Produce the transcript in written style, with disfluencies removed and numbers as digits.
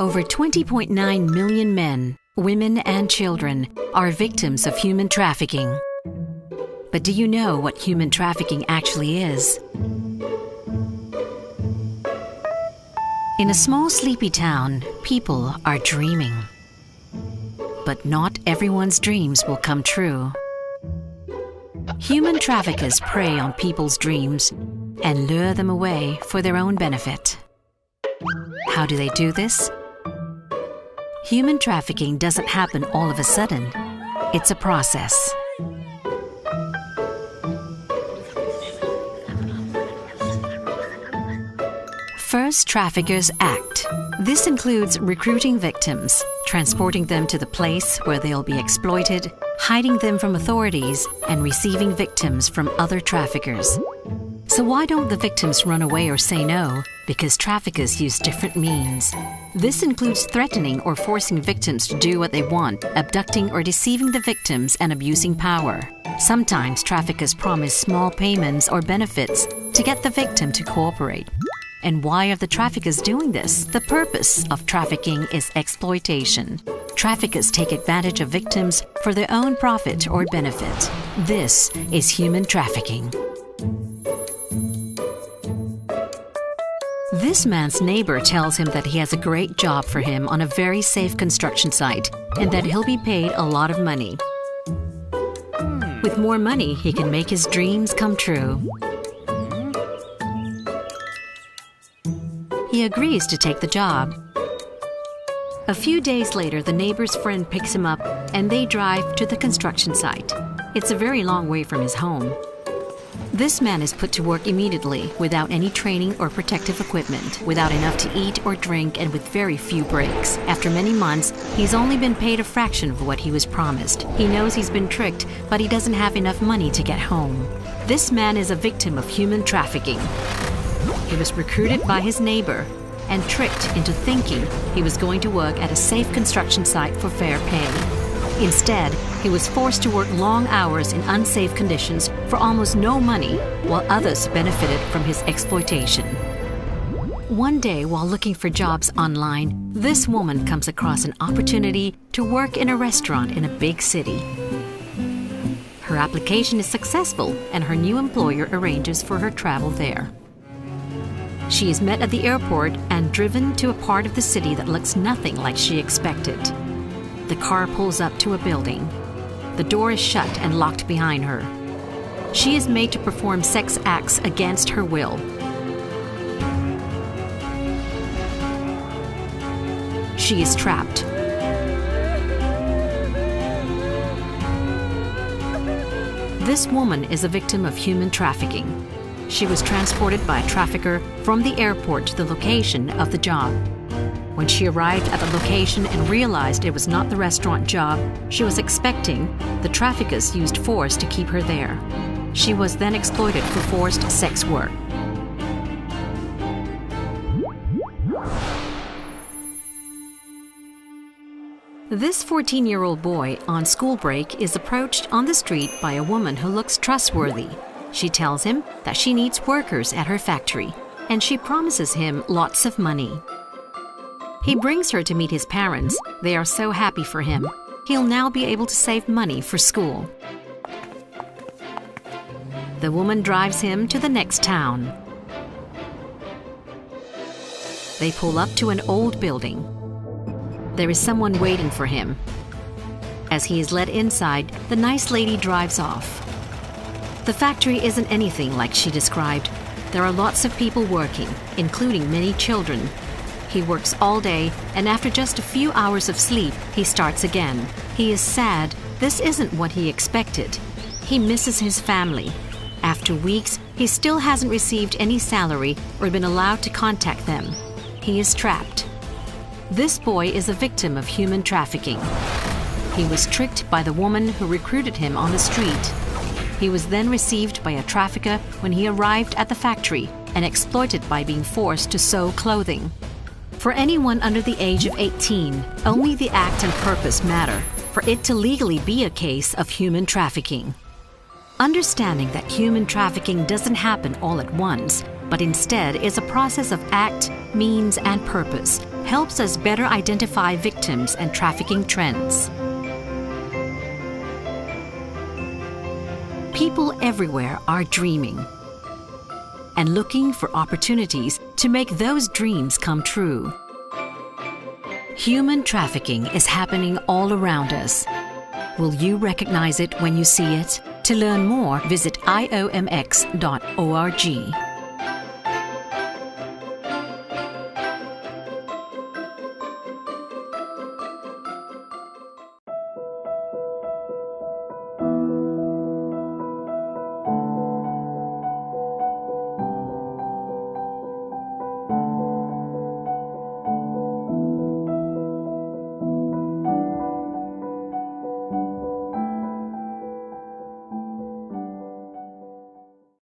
Over 20.9 million men, women, and children are victims of human trafficking. But do you know what human trafficking actually is? In a small sleepy town, people are dreaming. But not everyone's dreams will come true. Human traffickers prey on people's dreams and lure them away for their own benefit. How do they do this? Human trafficking doesn't happen all of a sudden. It's a process. First, traffickers act. This includes recruiting victims, transporting them to the place where they'll be exploited, hiding them from authorities, and receiving victims from other traffickers. So why don't the victims run away or say no? Because traffickers use different means. This includes threatening or forcing victims to do what they want, abducting or deceiving the victims, and abusing power. Sometimes traffickers promise small payments or benefits to get the victim to cooperate. And why are the traffickers doing this? The purpose of trafficking is exploitation. Traffickers take advantage of victims for their own profit or benefit. This is human trafficking. This man's neighbor tells him that he has a great job for him on a very safe construction site and that he'll be paid a lot of money. With more money, he can make his dreams come true. He agrees to take the job. A few days later, the neighbor's friend picks him up and they drive to the construction site. It's a very long way from his home. This man is put to work immediately without any training or protective equipment, without enough to eat or drink, and with very few breaks. After many months, he's only been paid a fraction of what he was promised. He knows he's been tricked, but he doesn't have enough money to get home. This man is a victim of human trafficking. He was recruited by his neighbor and tricked into thinking he was going to work at a safe construction site for fair pay. Instead, he was forced to work long hours in unsafe conditions for almost no money, while others benefited from his exploitation. One day, while looking for jobs online, this woman comes across an opportunity to work in a restaurant in a big city. Her application is successful, and her new employer arranges for her travel there. She is met at the airport and driven to a part of the city that looks nothing like she expected. The car pulls up to a building. The door is shut and locked behind her. She is made to perform sex acts against her will. She is trapped. This woman is a victim of human trafficking. She was transported by a trafficker from the airport to the location of the job. When she arrived at the location and realized it was not the restaurant job she was expecting, the traffickers used force to keep her there. She was then exploited for forced sex work. This 14-year-old boy on school break is approached on the street by a woman who looks trustworthy. She tells him that she needs workers at her factory, and she promises him lots of money. He brings her to meet his parents. They are so happy for him. He'll now be able to save money for school. The woman drives him to the next town. They pull up to an old building. There is someone waiting for him. As he is led inside, the nice lady drives off. The factory isn't anything like she described. There are lots of people working, including many children. He works all day, and after just a few hours of sleep, he starts again. He is sad. This isn't what he expected. He misses his family. After weeks, he still hasn't received any salary or been allowed to contact them. He is trapped. This boy is a victim of human trafficking. He was tricked by the woman who recruited him on the street. He was then received by a trafficker when he arrived at the factory and exploited by being forced to sew clothing. For anyone under the age of 18, only the act and purpose matter for it to legally be a case of human trafficking. Understanding that human trafficking doesn't happen all at once, but instead is a process of act, means, and purpose, helps us better identify victims and trafficking trends. People everywhere are dreaming and looking for opportunities to make those dreams come true. Human trafficking is happening all around us. Will you recognize it when you see it? To learn more, visit iomx.org.